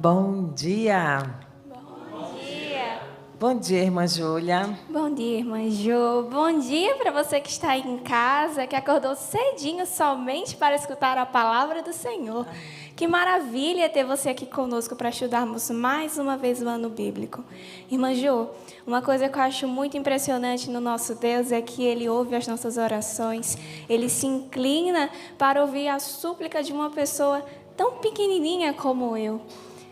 Bom dia. Bom dia. Bom dia, irmã Júlia. Bom dia, irmã Jo. Bom dia para você que está aí em casa, que acordou cedinho somente para escutar a palavra do Senhor. Que maravilha ter você aqui conosco para estudarmos mais uma vez o ano bíblico. Irmã Jo, uma coisa que eu acho muito impressionante no nosso Deus é que Ele ouve as nossas orações. Ele se inclina para ouvir a súplica de uma pessoa tão pequenininha como eu.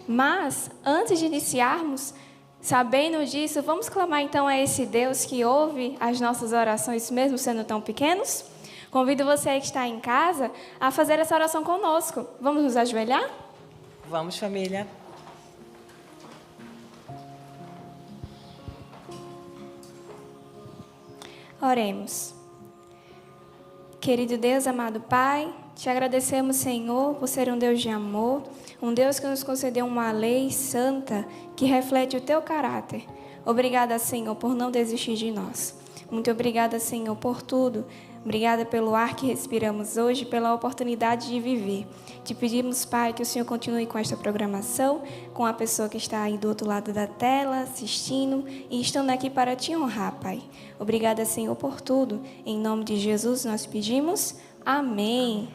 Mas, antes de iniciarmos, sabendo disso, vamos clamar então a esse Deus que ouve as nossas orações, mesmo sendo tão pequenos? Convido você que está em casa a fazer essa oração conosco. Vamos nos ajoelhar? Vamos, família. Oremos. Querido Deus, amado Pai, te agradecemos, Senhor, por ser um Deus de amor, um Deus que nos concedeu uma lei santa que reflete o teu caráter. Obrigada, Senhor, por não desistir de nós. Muito obrigada, Senhor, por tudo. Obrigada pelo ar que respiramos hoje, pela oportunidade de viver. Te pedimos, Pai, que o Senhor continue com esta programação, com a pessoa que está aí do outro lado da tela, assistindo e estando aqui para te honrar, Pai. Obrigada, Senhor, por tudo. Em nome de Jesus nós pedimos. Amém.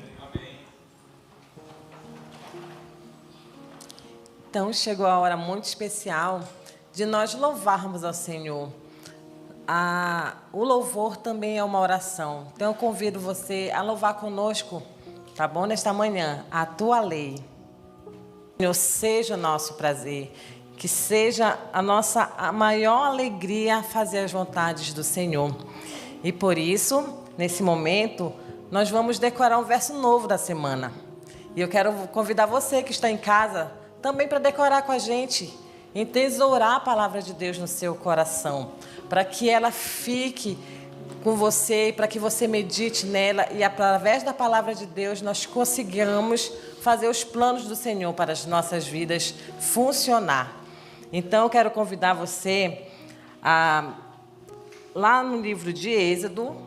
Então, chegou a hora muito especial de nós louvarmos ao Senhor. O louvor também é uma oração. Então, eu convido você a louvar conosco, tá bom? Nesta manhã, a tua lei. Senhor, seja o nosso prazer, que seja a maior alegria fazer as vontades do Senhor. E por isso, nesse momento, nós vamos decorar um verso novo da semana. E eu quero convidar você que está em casa também para decorar com a gente, entesourar a palavra de Deus no seu coração, para que ela fique com você, para que você medite nela e através da palavra de Deus nós consigamos fazer os planos do Senhor para as nossas vidas funcionar. Então eu quero convidar você lá no livro de Êxodo,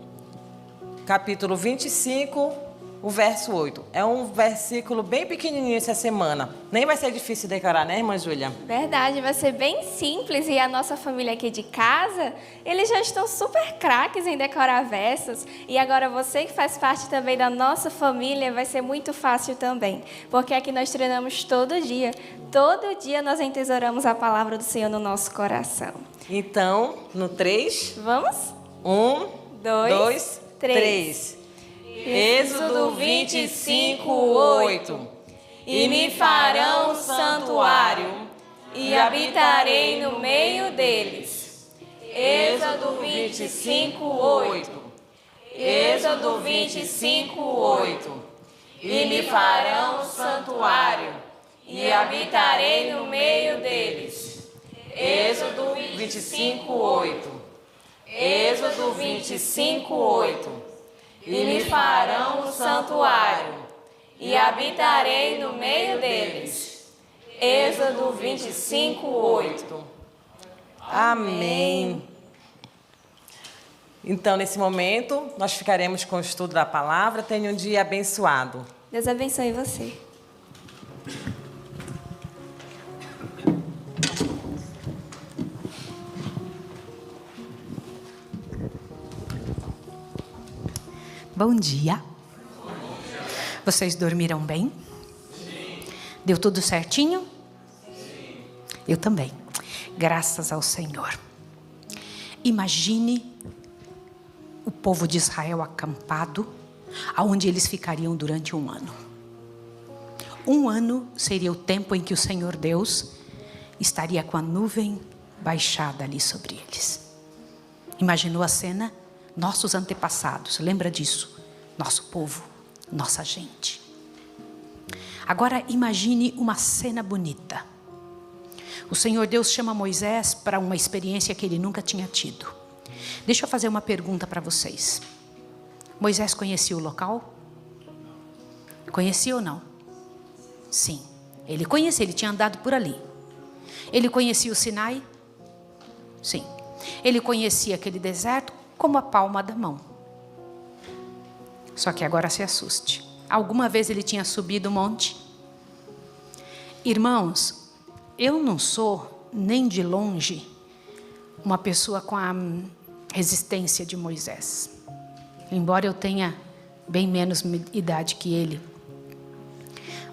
capítulo 25, o verso 8. É um versículo bem pequenininho essa semana. Nem vai ser difícil decorar, né, irmã Júlia? Verdade, vai ser bem simples. E a nossa família aqui de casa, eles já estão super craques em decorar versos. E agora você que faz parte também da nossa família, vai ser muito fácil também. Porque aqui nós treinamos todo dia. Todo dia nós entesouramos a palavra do Senhor no nosso coração. Então, no 3. Vamos? 1, 2, 3. 3. Êxodo 25, 8. E me farão um santuário, e habitarei no meio deles. Êxodo 25, 8. Êxodo 25, 8. E me farão um santuário, e habitarei no meio deles. Êxodo 25, 8. Êxodo 25, 8. E me farão um santuário, e habitarei no meio deles. Êxodo 25, 8. Amém. Então, nesse momento, nós ficaremos com o estudo da palavra. Tenha um dia abençoado. Deus abençoe você. Bom dia. Vocês dormiram bem? Sim. Deu tudo certinho? Sim. Eu também. Graças ao Senhor. Imagine o povo de Israel acampado, aonde eles ficariam durante um ano. Um ano seria o tempo em que o Senhor Deus estaria com a nuvem baixada ali sobre eles. Imaginou a cena? Nossos antepassados, lembra disso? Nosso povo, nossa gente. Agora imagine uma cena bonita. O Senhor Deus chama Moisés para uma experiência que ele nunca tinha tido. Deixa eu fazer uma pergunta para vocês. Moisés conhecia o local? Conhecia ou não? Sim, ele conhecia, ele tinha andado por ali. Ele conhecia o Sinai? Sim. Ele conhecia aquele deserto como a palma da mão. Só que agora se assuste. Alguma vez ele tinha subido o monte? Irmãos, eu não sou nem de longe uma pessoa com a resistência de Moisés. Embora eu tenha bem menos idade que ele.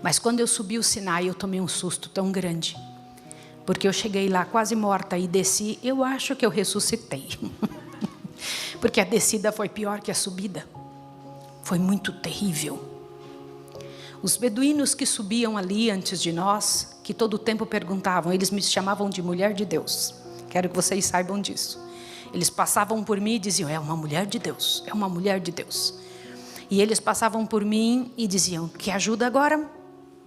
Mas quando eu subi o Sinai, eu tomei um susto tão grande. Porque eu cheguei lá quase morta e desci, eu acho que eu ressuscitei. Porque a descida foi pior que a subida. Foi muito terrível. Os beduínos que subiam ali antes de nós, que todo o tempo perguntavam, eles me chamavam de mulher de Deus. Quero que vocês saibam disso. Eles passavam por mim e diziam, é uma mulher de Deus, é uma mulher de Deus. E eles passavam por mim e diziam, quer ajuda agora?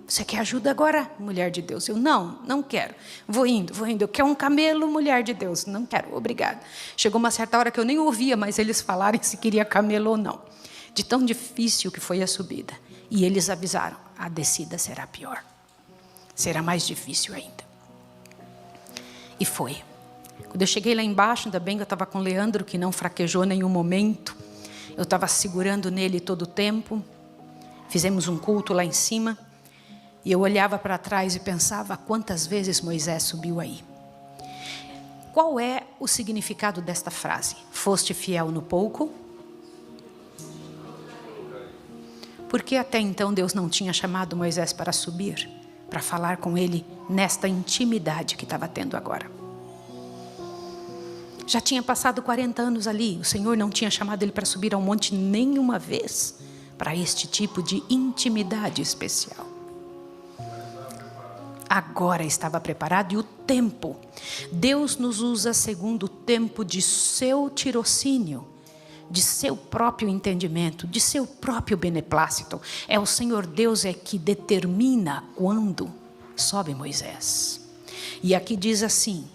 Você quer ajuda agora, mulher de Deus? Eu, não quero. Vou indo. Eu quero um camelo, mulher de Deus. Não quero, obrigada. Chegou uma certa hora que eu nem ouvia mais eles falarem se queria camelo ou não. De tão difícil que foi a subida. E eles avisaram, a descida será pior. Será mais difícil ainda. E foi. Quando eu cheguei lá embaixo, ainda bem que eu estava com o Leandro, que não fraquejou em nenhum momento. Eu estava segurando nele todo o tempo. Fizemos um culto lá em cima. E eu olhava para trás e pensava quantas vezes Moisés subiu aí. Qual é o significado desta frase? Foste fiel no pouco? Porque até então Deus não tinha chamado Moisés para subir, para falar com ele nesta intimidade que estava tendo agora. Já tinha passado 40 anos ali, o Senhor não tinha chamado ele para subir ao monte nenhuma vez, para este tipo de intimidade especial. Agora estava preparado e o tempo. Deus nos usa segundo o tempo de seu tirocínio, de seu próprio entendimento, de seu próprio beneplácito. É o Senhor Deus que determina quando sobe Moisés. E aqui diz assim,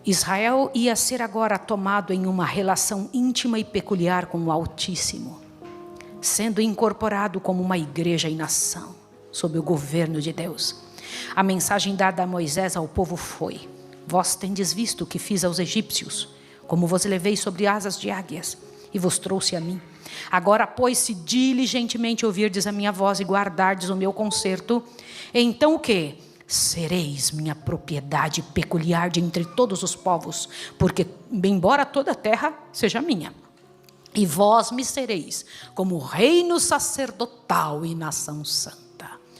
Israel ia ser agora tomado em uma relação íntima e peculiar com o Altíssimo, sendo incorporado como uma igreja e nação, sob o governo de Deus. A mensagem dada a Moisés ao povo foi, vós tendes visto o que fiz aos egípcios, como vos levei sobre asas de águias, e vos trouxe a mim. Agora, pois, se diligentemente ouvirdes a minha voz e guardardes o meu concerto, então o quê? Sereis minha propriedade peculiar de entre todos os povos, porque, embora toda a terra seja minha, e vós me sereis como reino sacerdotal e nação santa.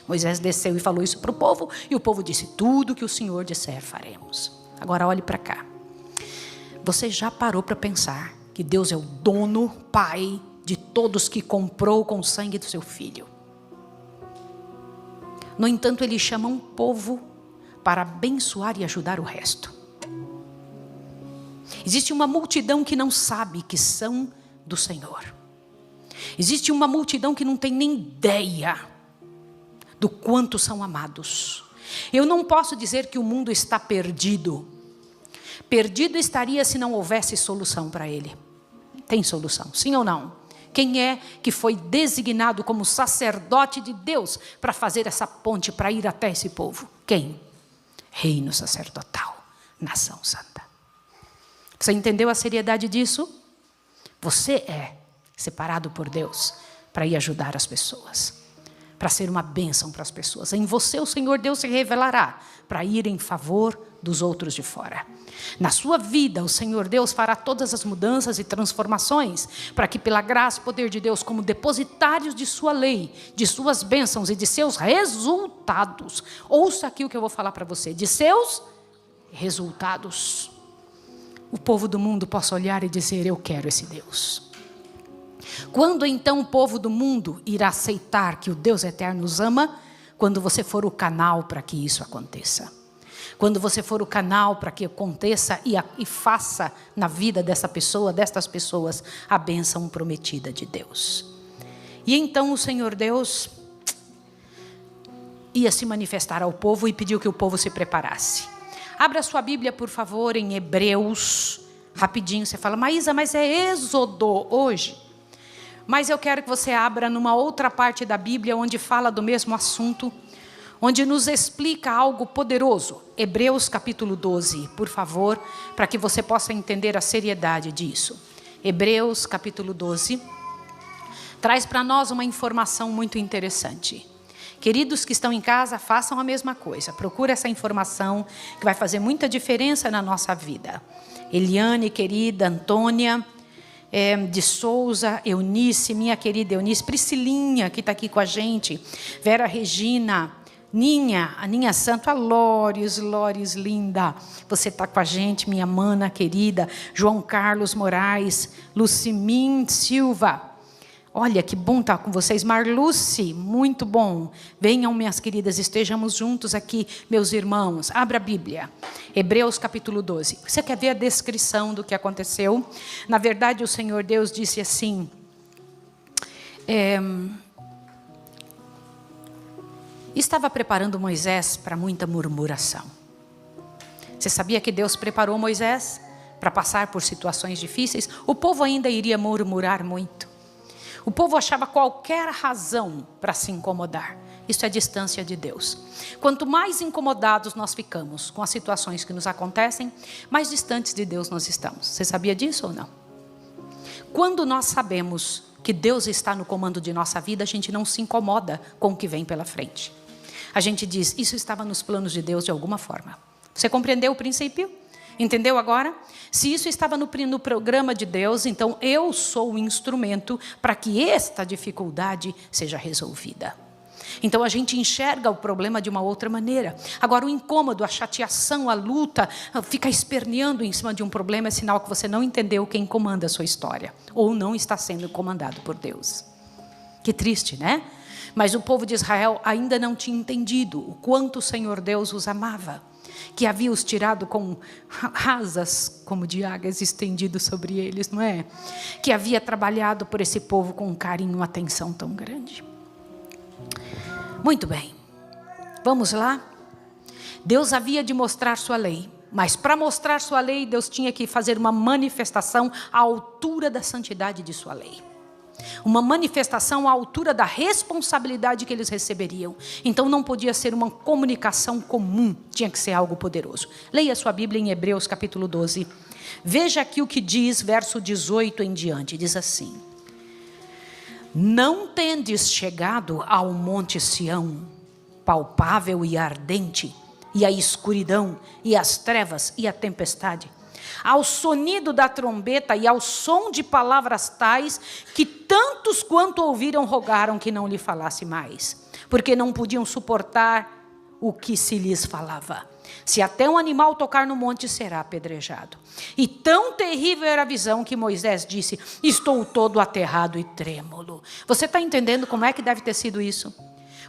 Moisés desceu e falou isso para o povo, e o povo disse, tudo que o Senhor disser faremos. Agora olhe para cá. Você já parou para pensar que Deus é o dono, pai de todos que comprou com o sangue do seu filho? No entanto, ele chama um povo para abençoar e ajudar o resto. Existe uma multidão que não sabe que são do Senhor. Existe uma multidão que não tem nem ideia do quanto são amados. Eu não posso dizer que o mundo está perdido. Perdido estaria se não houvesse solução para ele. Tem solução, sim ou não? Quem é que foi designado como sacerdote de Deus para fazer essa ponte, para ir até esse povo? Quem? Reino sacerdotal, nação santa. Você entendeu a seriedade disso? Você é separado por Deus para ir ajudar as pessoas, para ser uma bênção para as pessoas. Em você o Senhor Deus se revelará para ir em favor dos outros de fora. Na sua vida o Senhor Deus fará todas as mudanças e transformações para que pela graça e poder de Deus, como depositários de sua lei, de suas bênçãos e de seus resultados, ouça aqui o que eu vou falar para você, de seus resultados, o povo do mundo possa olhar e dizer, eu quero esse Deus. Quando então o povo do mundo irá aceitar que o Deus eterno os ama? Quando você for o canal para que isso aconteça. Quando você for o canal para que aconteça e faça na vida dessa pessoa, destas pessoas, a bênção prometida de Deus. E então o Senhor Deus ia se manifestar ao povo e pediu que o povo se preparasse. Abra sua Bíblia, por favor, em Hebreus, rapidinho. Você fala, Maísa, mas é Êxodo hoje. Mas eu quero que você abra numa outra parte da Bíblia, onde fala do mesmo assunto, onde nos explica algo poderoso. Hebreus capítulo 12, por favor, para que você possa entender a seriedade disso. Hebreus capítulo 12, traz para nós uma informação muito interessante. Queridos que estão em casa, façam a mesma coisa. Procure essa informação que vai fazer muita diferença na nossa vida. Eliane, querida, Antônia de Souza, Eunice, minha querida Eunice, Priscilinha, que está aqui com a gente, Vera Regina, a Ninha Santo, a Lores, linda, você está com a gente, minha mana querida, João Carlos Moraes, Lucimim Silva, olha que bom estar com vocês, Marluce, muito bom, venham minhas queridas, estejamos juntos aqui, meus irmãos, abra a Bíblia, Hebreus capítulo 12, você quer ver a descrição do que aconteceu? Na verdade o Senhor Deus disse assim, estava preparando Moisés para muita murmuração. Você sabia que Deus preparou Moisés para passar por situações difíceis? O povo ainda iria murmurar muito. O povo achava qualquer razão para se incomodar. Isso é distância de Deus. Quanto mais incomodados nós ficamos com as situações que nos acontecem, mais distantes de Deus nós estamos. Você sabia disso ou não? Quando nós sabemos que Deus está no comando de nossa vida, a gente não se incomoda com o que vem pela frente. A gente diz, isso estava nos planos de Deus de alguma forma. Você compreendeu o princípio? Entendeu agora? Se isso estava no programa de Deus, então eu sou o instrumento para que esta dificuldade seja resolvida. Então a gente enxerga o problema de uma outra maneira. Agora o incômodo, a chateação, a luta, ficar esperneando em cima de um problema é sinal que você não entendeu quem comanda a sua história. Ou não está sendo comandado por Deus. Que triste, né? Mas o povo de Israel ainda não tinha entendido o quanto o Senhor Deus os amava. Que havia os tirado com asas como de águias estendido sobre eles, não é? Que havia trabalhado por esse povo com um carinho, uma atenção tão grande. Muito bem, vamos lá? Deus havia de mostrar sua lei, mas para mostrar sua lei, Deus tinha que fazer uma manifestação à altura da santidade de sua lei. Uma manifestação à altura da responsabilidade que eles receberiam. Então não podia ser uma comunicação comum, tinha que ser algo poderoso. Leia sua Bíblia em Hebreus capítulo 12. Veja aqui o que diz, verso 18 em diante, diz assim: não tendes chegado ao monte Sião, palpável e ardente, e a escuridão, e as trevas, e a tempestade, ao sonido da trombeta e ao som de palavras tais, que tantos quanto ouviram rogaram que não lhe falasse mais, porque não podiam suportar o que se lhes falava. Se até um animal tocar no monte, será apedrejado. E tão terrível era a visão que Moisés disse: estou todo aterrado e trêmulo. Você está entendendo como é que deve ter sido isso?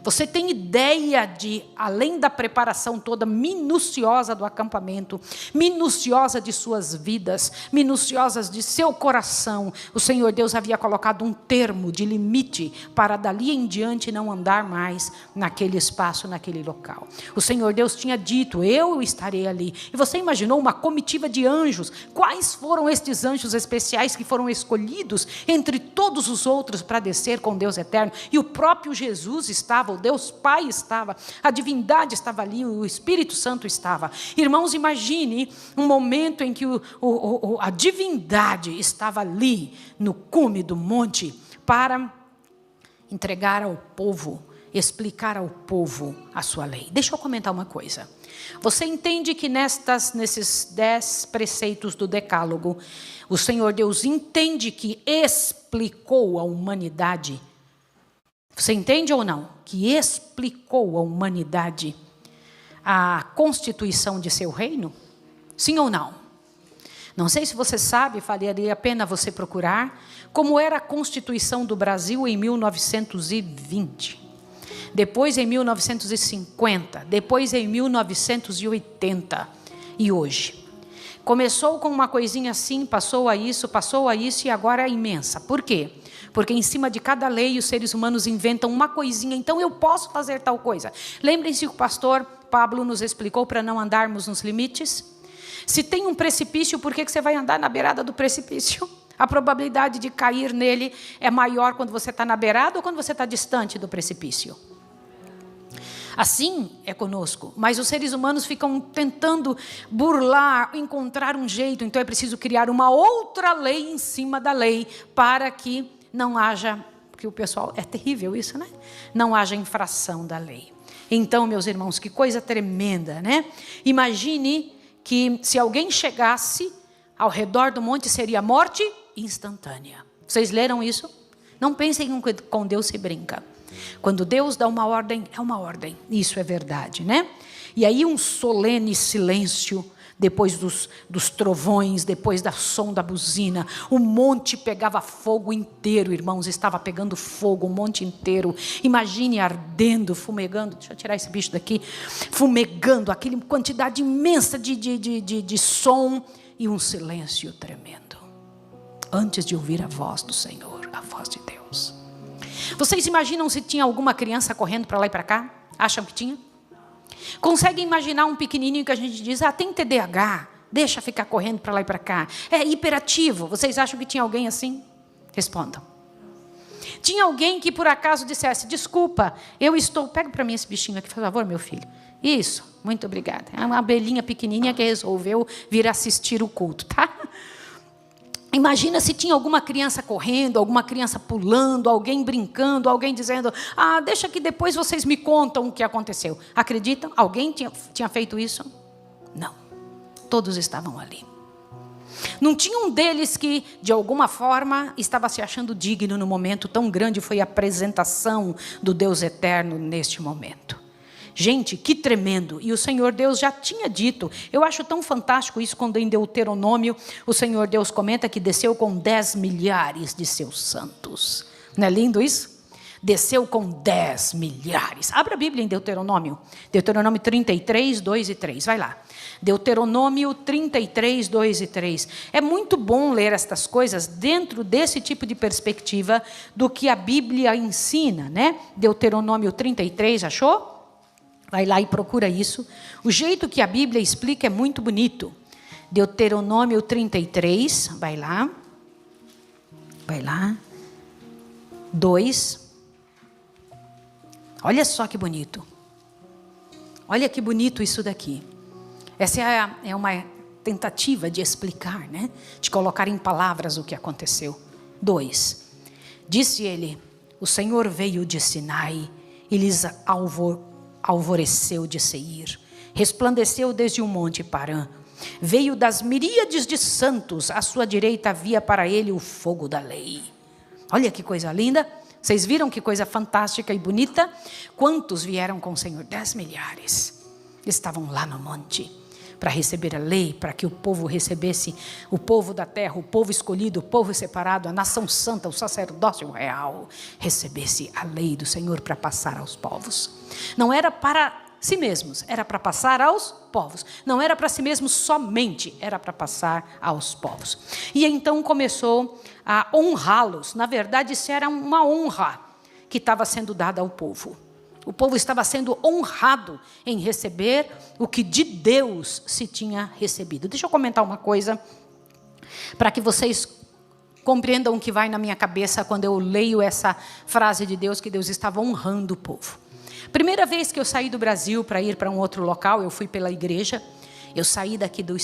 Você tem ideia de, além da preparação toda minuciosa do acampamento, minuciosa de suas vidas, minuciosas de seu coração, o Senhor Deus havia colocado um termo de limite para dali em diante não andar mais naquele espaço, naquele local. O Senhor Deus tinha dito: eu estarei ali. E você imaginou uma comitiva de anjos? Quais foram estes anjos especiais que foram escolhidos entre todos os outros para descer com Deus eterno? E o próprio Jesus estava, o Deus Pai estava, a divindade estava ali, o Espírito Santo estava. Irmãos, imagine um momento em que a divindade estava ali no cume do monte para entregar ao povo, explicar ao povo a sua lei. Deixa eu comentar uma coisa. Você entende que nesses 10 preceitos do Decálogo, o Senhor Deus entende que explicou à humanidade. Você entende ou não? Que explicou à humanidade a constituição de seu reino? Sim ou não? Não sei se você sabe, valeria a pena você procurar, como era a Constituição do Brasil em 1920. Depois em 1950, depois em 1980 e hoje. Começou com uma coisinha assim, passou a isso e agora é imensa. Por quê? Porque em cima de cada lei os seres humanos inventam uma coisinha, então eu posso fazer tal coisa. Lembrem-se que o pastor Pablo nos explicou para não andarmos nos limites. Se tem um precipício, por que você vai andar na beirada do precipício? A probabilidade de cair nele é maior quando você está na beirada ou quando você está distante do precipício? Assim é conosco, mas os seres humanos ficam tentando burlar, encontrar um jeito, então é preciso criar uma outra lei em cima da lei para que não haja Porque o pessoal, é terrível isso, né? Não haja infração da lei. Então, meus irmãos, que coisa tremenda, né? Imagine que se alguém chegasse ao redor do monte, seria morte instantânea. Vocês leram isso? Não pensem que com Deus se brinca. Quando Deus dá uma ordem, é uma ordem. Isso é verdade, né? E aí um solene silêncio, depois dos trovões, depois da som da buzina, o monte pegava fogo inteiro, irmãos, estava pegando fogo, o monte inteiro. Imagine ardendo, fumegando, deixa eu tirar esse bicho daqui, fumegando, aquela quantidade imensa de som e um silêncio tremendo. Antes de ouvir a voz do Senhor, a voz de Deus. Vocês imaginam se tinha alguma criança correndo para lá e para cá? Acham que tinha? Conseguem imaginar um pequenininho que a gente diz, tem TDAH, deixa ficar correndo para lá e para cá. É hiperativo. Vocês acham que tinha alguém assim? Respondam. Tinha alguém que por acaso dissesse, desculpa, eu estou... Pega para mim esse bichinho aqui, por favor, meu filho. Isso, muito obrigada. É uma abelhinha pequenininha que resolveu vir assistir o culto, tá? Imagina se tinha alguma criança correndo, alguma criança pulando, alguém brincando, alguém dizendo, deixa que depois vocês me contam o que aconteceu. Acreditam? Alguém tinha feito isso? Não. Todos estavam ali. Não tinha um deles que, de alguma forma, estava se achando digno no momento. Tão grande foi a apresentação do Deus eterno neste momento. Gente, que tremendo. E o Senhor Deus já tinha dito. Eu acho tão fantástico isso quando em Deuteronômio o Senhor Deus comenta que desceu com 10 milhares de seus santos. Não é lindo isso? Desceu com 10 milhares. Abra a Bíblia em Deuteronômio. Deuteronômio 33, 2 e 3. Vai lá. Deuteronômio 33, 2 e 3. É muito bom ler estas coisas dentro desse tipo de perspectiva do que a Bíblia ensina, né? Deuteronômio 33, achou? Vai lá e procura isso. O jeito que a Bíblia explica é muito bonito. Deuteronômio 33, vai lá. Vai lá. 2. Olha só que bonito. Olha que bonito isso daqui. Essa é uma tentativa de explicar, né? De colocar em palavras o que aconteceu. 2. Disse ele, o Senhor veio de Sinai e lhes alvoreceu de Seir, resplandeceu desde o monte Parã, veio das miríades de santos, à sua direita havia para ele o fogo da lei. Olha que coisa linda, vocês viram que coisa fantástica e bonita? Quantos vieram com o Senhor? 10 milhares, estavam lá no monte, para receber a lei, para que o povo recebesse, o povo da terra, o povo escolhido, o povo separado, a nação santa, o sacerdócio real, recebesse a lei do Senhor para passar aos povos. Não era para si mesmos, era para passar aos povos. Não era para si mesmos somente, era para passar aos povos. E então começou a honrá-los. Na verdade, isso era uma honra que estava sendo dada ao povo. O povo estava sendo honrado em receber o que de Deus se tinha recebido. Deixa eu comentar uma coisa, para que vocês compreendam o que vai na minha cabeça quando eu leio essa frase de Deus, que Deus estava honrando o povo. Primeira vez que eu saí do Brasil para ir para um outro local, eu fui pela igreja. Eu saí daqui do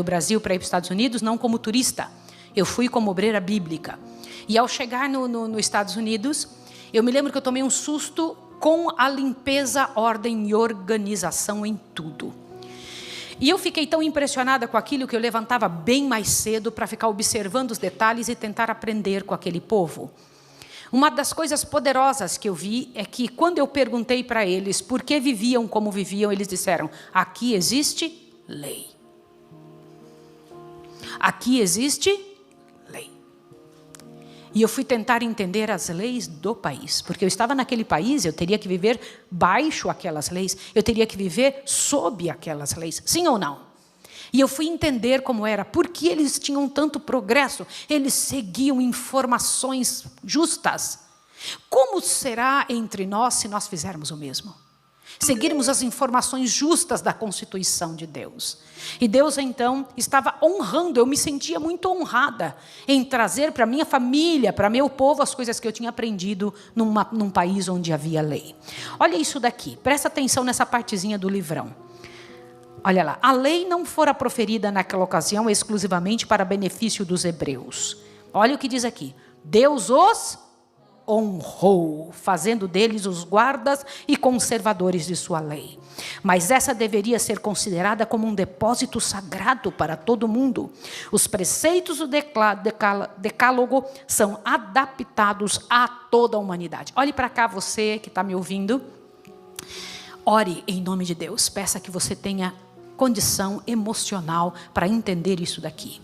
Brasil para ir para os Estados Unidos, não como turista. Eu fui como obreira bíblica. E ao chegar nos Estados Unidos, eu me lembro que eu tomei um susto com a limpeza, ordem e organização em tudo. E eu fiquei tão impressionada com aquilo que eu levantava bem mais cedo para ficar observando os detalhes e tentar aprender com aquele povo. Uma das coisas poderosas que eu vi é que quando eu perguntei para eles por que viviam como viviam, eles disseram, aqui existe lei. Aqui existe lei. E eu fui tentar entender as leis do país, porque eu estava naquele país, eu teria que viver baixo aquelas leis, eu teria que viver sob aquelas leis, sim ou não? E eu fui entender como era, por que eles tinham tanto progresso, eles seguiam informações justas. Como será entre nós se nós fizermos o mesmo? Seguirmos as informações justas da Constituição de Deus. E Deus então estava honrando, eu me sentia muito honrada em trazer para minha família, para meu povo, as coisas que eu tinha aprendido num país onde havia lei. Olha isso daqui, presta atenção nessa partezinha do livrão. Olha lá, a lei não fora proferida naquela ocasião exclusivamente para benefício dos hebreus. Olha o que diz aqui, Deus os honrou, fazendo deles os guardas e conservadores de sua lei. Mas essa deveria ser considerada como um depósito sagrado para todo mundo. Os preceitos do decálogo são adaptados a toda a humanidade. Olhe para cá, você que está me ouvindo. Ore em nome de Deus. Peça que você tenha condição emocional para entender isso daqui.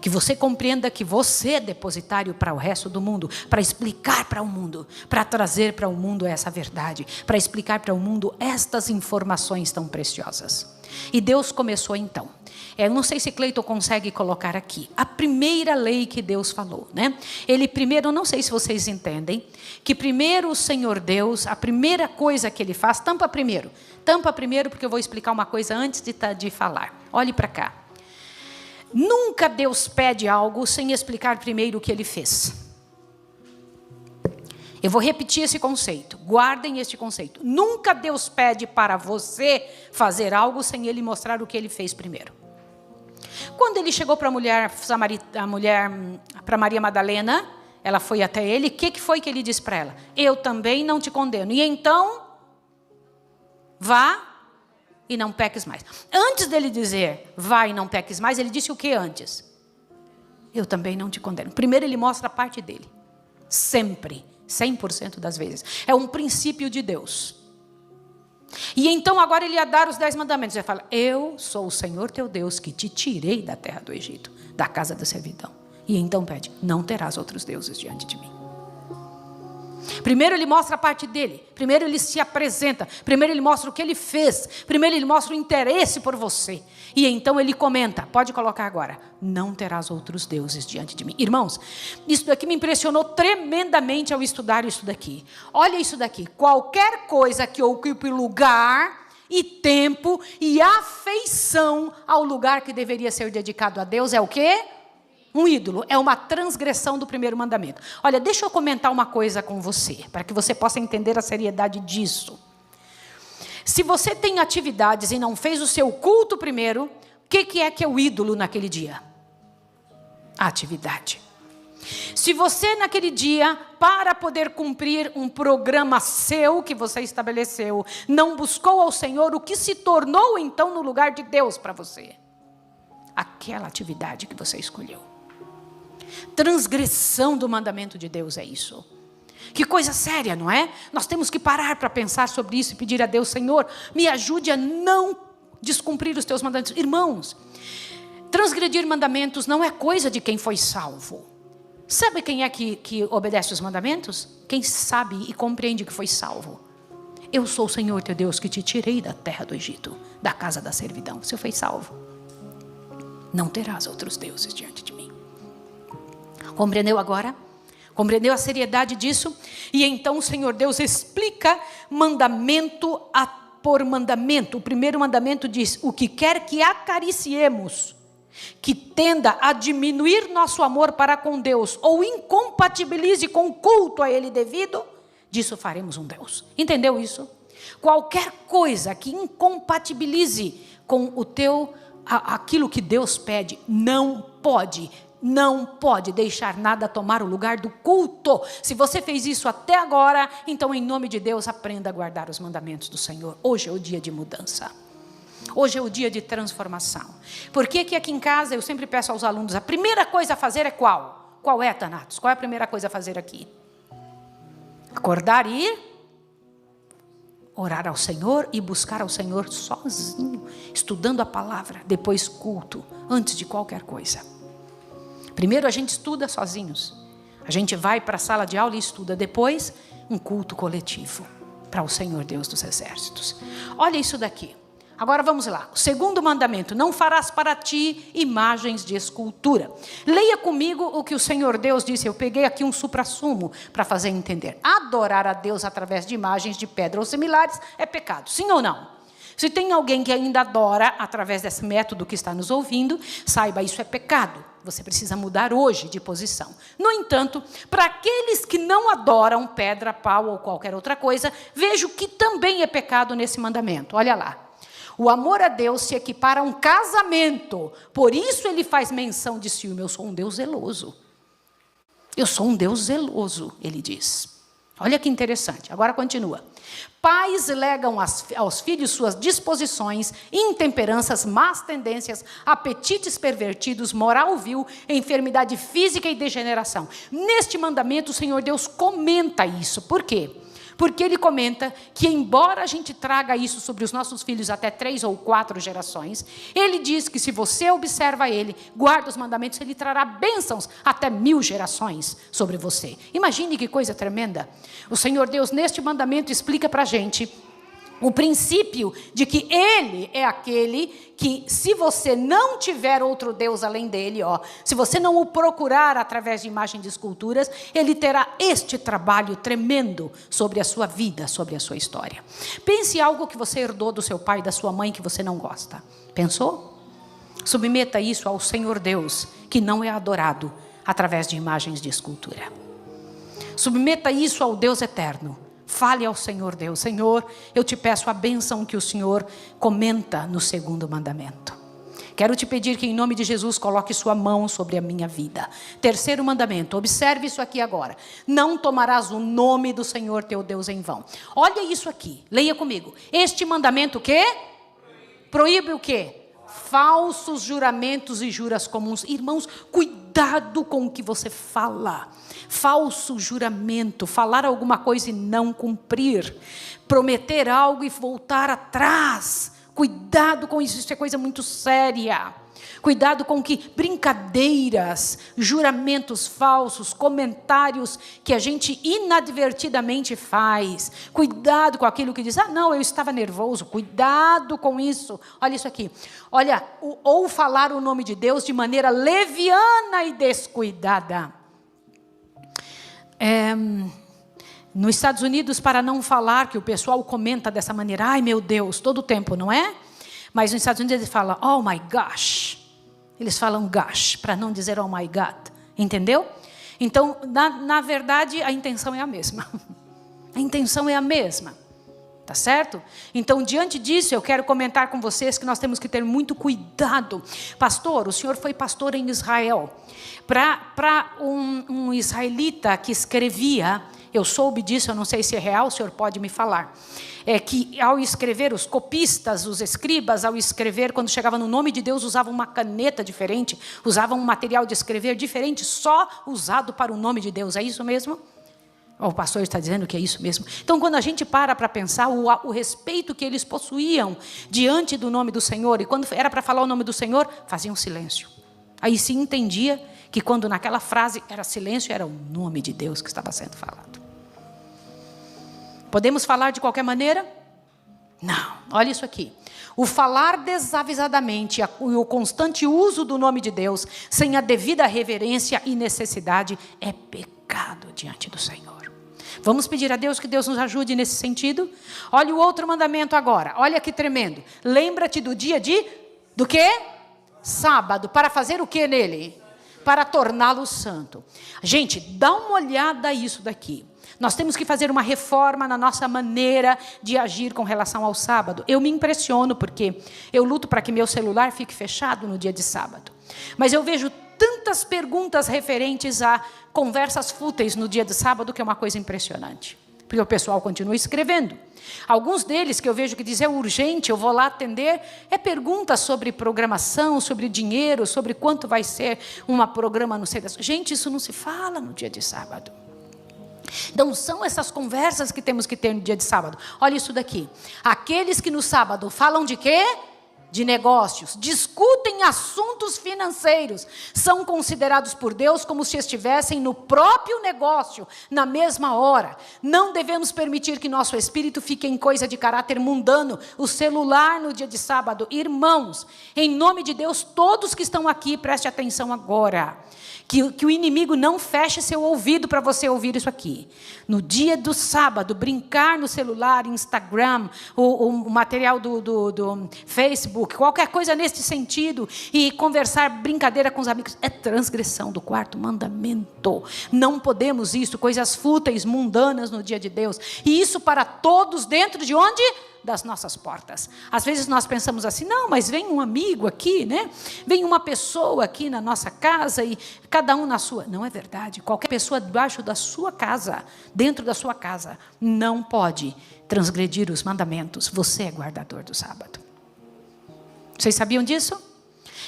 Que você compreenda que você é depositário para o resto do mundo, para explicar para o mundo, para trazer para o mundo essa verdade, para explicar para o mundo estas informações tão preciosas. E Deus começou então. Eu não sei se Cleiton consegue colocar aqui. A primeira lei que Deus falou, né? Ele primeiro, não sei se vocês entendem, que primeiro o Senhor Deus, a primeira coisa que Ele faz, tampa primeiro porque eu vou explicar uma coisa antes de falar. Olhe para cá. Nunca Deus pede algo sem explicar primeiro o que Ele fez. Eu vou repetir esse conceito, guardem este conceito. Nunca Deus pede para você fazer algo sem Ele mostrar o que Ele fez primeiro. Quando Ele chegou para para Maria Madalena, ela foi até Ele, o que foi que Ele disse para ela? Eu também não te condeno. E então, vá e não peques mais. Antes dele dizer, vai e não peques mais, ele disse o que antes? Eu também não te condeno. Primeiro ele mostra a parte dele. Sempre, 100% das vezes. É um princípio de Deus. E então agora ele ia dar os 10 mandamentos. Ele fala, eu sou o Senhor teu Deus que te tirei da terra do Egito, da casa da servidão. E então pede, não terás outros deuses diante de mim. Primeiro ele mostra a parte dele, primeiro ele se apresenta, primeiro ele mostra o que ele fez, primeiro ele mostra o interesse por você. E então ele comenta, pode colocar agora, não terás outros deuses diante de mim. Irmãos, isso daqui me impressionou tremendamente ao estudar isso daqui. Olha isso daqui, qualquer coisa que ocupe lugar e tempo e afeição ao lugar que deveria ser dedicado a Deus é o quê? Um ídolo, é uma transgressão do primeiro mandamento. Olha, deixa eu comentar uma coisa com você, para que você possa entender a seriedade disso. Se você tem atividades e não fez o seu culto primeiro, o que é o ídolo naquele dia? A atividade. Se você naquele dia, para poder cumprir um programa seu que você estabeleceu, não buscou ao Senhor, o que se tornou então no lugar de Deus para você? Aquela atividade que você escolheu. Transgressão do mandamento de Deus é isso. Que coisa séria, não é? Nós temos que parar para pensar sobre isso e pedir a Deus, Senhor, me ajude a não descumprir os teus mandamentos. Irmãos, transgredir mandamentos não é coisa de quem foi salvo. Sabe quem é que obedece os mandamentos? Quem sabe e compreende que foi salvo. Eu sou o Senhor teu Deus que te tirei da terra do Egito, da casa da servidão. Você foi salvo. Não terás outros deuses diante de mim. Compreendeu agora? Compreendeu a seriedade disso? E então o Senhor Deus explica mandamento por mandamento. O primeiro mandamento diz, o que quer que acariciemos, que tenda a diminuir nosso amor para com Deus, ou incompatibilize com o culto a Ele devido, disso faremos um Deus. Entendeu isso? Qualquer coisa que incompatibilize com aquilo que Deus pede, não pode deixar nada tomar o lugar do culto. Se você fez isso até agora, então em nome de Deus, aprenda a guardar os mandamentos do Senhor. Hoje é o dia de mudança. Hoje é o dia de transformação. Por que aqui em casa eu sempre peço aos alunos, a primeira coisa a fazer é qual? Qual é, Thanatos? Qual é a primeira coisa a fazer aqui? Acordar e orar ao Senhor e buscar ao Senhor sozinho, estudando a palavra, depois culto, antes de qualquer coisa. Primeiro a gente estuda sozinhos. A gente vai para a sala de aula e estuda. Depois, um culto coletivo para o Senhor Deus dos Exércitos. Olha isso daqui. Agora vamos lá. O segundo mandamento. Não farás para ti imagens de escultura. Leia comigo o que o Senhor Deus disse. Eu peguei aqui um suprassumo para fazer entender. Adorar a Deus através de imagens de pedra ou similares é pecado. Sim ou não? Se tem alguém que ainda adora através desse método que está nos ouvindo, saiba, isso é pecado. Você precisa mudar hoje de posição. No entanto, para aqueles que não adoram pedra, pau ou qualquer outra coisa, vejo que também é pecado nesse mandamento. Olha lá. O amor a Deus se equipara a um casamento. Por isso ele faz menção de ciúme. Eu sou um Deus zeloso. Eu sou um Deus zeloso, ele diz. Olha que interessante. Agora continua. Pais legam aos filhos suas disposições, intemperanças, más tendências, apetites pervertidos, moral vil, enfermidade física e degeneração. Neste mandamento, o Senhor Deus comenta isso. Por quê? Porque ele comenta que, embora a gente traga isso sobre os nossos filhos até 3 ou 4 gerações, ele diz que se você observa ele, guarda os mandamentos, ele trará bênçãos até 1000 gerações sobre você. Imagine que coisa tremenda. O Senhor Deus, neste mandamento, explica para a gente o princípio de que ele é aquele que, se você não tiver outro Deus além dele, se você não o procurar através de imagens de esculturas, ele terá este trabalho tremendo sobre a sua vida, sobre a sua história. Pense em algo que você herdou do seu pai e da sua mãe que você não gosta. Pensou? Submeta isso ao Senhor Deus, que não é adorado através de imagens de escultura. Submeta isso ao Deus eterno. Fale ao Senhor Deus: Senhor, eu te peço a bênção que o Senhor comenta no 2º mandamento. Quero te pedir que, em nome de Jesus, coloque sua mão sobre a minha vida. 3º mandamento, observe isso aqui agora. Não tomarás o nome do Senhor teu Deus em vão. Olha isso aqui, leia comigo. Este mandamento o quê? Proíbe o quê? Falsos juramentos e juras comuns. Irmãos, cuidado com o que você fala. Falso juramento, falar alguma coisa e não cumprir, prometer algo e voltar atrás. Cuidado com isso, isso é coisa muito séria. Cuidado com que brincadeiras, juramentos falsos, comentários que a gente inadvertidamente faz. Cuidado com aquilo que diz: não, eu estava nervoso. Cuidado com isso. Olha isso aqui. Olha, ou falar o nome de Deus de maneira leviana e descuidada. Nos Estados Unidos, para não falar, que o pessoal comenta dessa maneira: ai meu Deus, todo o tempo, não é? Mas nos Estados Unidos eles falam: oh my gosh. Eles falam gosh, para não dizer oh my God. Entendeu? Então, na verdade, a intenção é a mesma. A intenção é a mesma. Tá certo? Então, diante disso, eu quero comentar com vocês que nós temos que ter muito cuidado. Pastor, o senhor foi pastor em Israel. Para um israelita que escrevia, eu soube disso, eu não sei se é real, o senhor pode me falar. Que ao escrever, os copistas, os escribas, ao escrever, quando chegava no nome de Deus, usavam uma caneta diferente, usavam um material de escrever diferente, só usado para o nome de Deus. É isso mesmo? O pastor está dizendo que é isso mesmo. Então, quando a gente para pensar o respeito que eles possuíam diante do nome do Senhor, e quando era para falar o nome do Senhor, faziam silêncio. Aí se entendia que quando naquela frase era silêncio, era o nome de Deus que estava sendo falado. Podemos falar de qualquer maneira? Não. Olha isso aqui. O falar desavisadamente e o constante uso do nome de Deus, sem a devida reverência e necessidade, é pecado diante do Senhor. Vamos pedir a Deus que Deus nos ajude nesse sentido? Olha o outro mandamento agora. Olha que tremendo. Lembra-te do dia do quê? Sábado. Para fazer o que nele? Para torná-lo santo. Gente, dá uma olhada a isso daqui. Nós temos que fazer uma reforma na nossa maneira de agir com relação ao sábado. Eu me impressiono porque eu luto para que meu celular fique fechado no dia de sábado. Mas eu vejo tantas perguntas referentes a conversas fúteis no dia de sábado que é uma coisa impressionante. Porque o pessoal continua escrevendo. Alguns deles que eu vejo que dizem: é urgente, eu vou lá atender, é perguntas sobre programação, sobre dinheiro, sobre quanto vai ser uma programa, não sei das... Gente, isso não se fala no dia de sábado. Então, são essas conversas que temos que ter no dia de sábado. Olha isso daqui. Aqueles que no sábado falam de quê? De negócios, discutem assuntos financeiros, são considerados por Deus como se estivessem no próprio negócio, na mesma hora. Não devemos permitir que nosso espírito fique em coisa de caráter mundano, o celular no dia de sábado. Irmãos, em nome de Deus, todos que estão aqui, preste atenção agora. Que o inimigo não feche seu ouvido para você ouvir isso aqui. No dia do sábado, brincar no celular, Instagram, o material do Facebook, qualquer coisa nesse sentido, e conversar, brincadeira com os amigos, é transgressão do 4º mandamento. Não podemos isso, coisas fúteis, mundanas no dia de Deus. E isso para todos dentro de onde? das nossas portas. Às vezes nós pensamos assim, não, mas vem um amigo aqui, né? Vem uma pessoa aqui na nossa casa e cada um na sua. Não é verdade. Qualquer pessoa debaixo da sua casa, dentro da sua casa, não pode transgredir os mandamentos. Você é guardador do sábado. Vocês sabiam disso?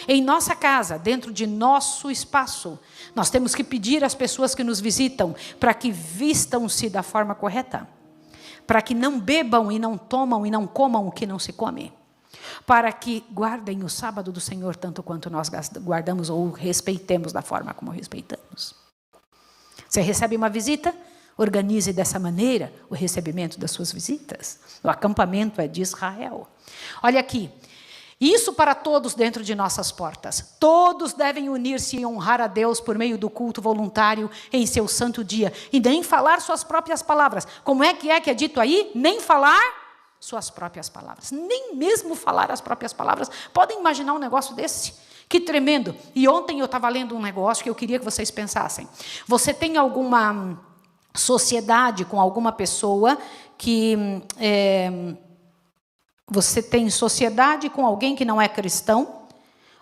Em nossa casa, dentro de nosso espaço, nós temos que pedir às pessoas que nos visitam para que vistam-se da forma correta, para que não bebam e não tomam e não comam o que não se come, para que guardem o sábado do Senhor tanto quanto nós guardamos ou respeitemos da forma como respeitamos. Você recebe uma visita? Organize dessa maneira o recebimento das suas visitas. O acampamento é de Israel. Olha aqui. Isso para todos dentro de nossas portas. Todos devem unir-se e honrar a Deus por meio do culto voluntário em seu santo dia. E nem falar suas próprias palavras. Como é que é dito aí? Nem falar suas próprias palavras. Nem mesmo falar as próprias palavras. Podem imaginar um negócio desse? Que tremendo. E ontem eu estava lendo um negócio que eu queria que vocês pensassem. Você tem alguma sociedade com alguma pessoa que... Você tem sociedade com alguém que não é cristão?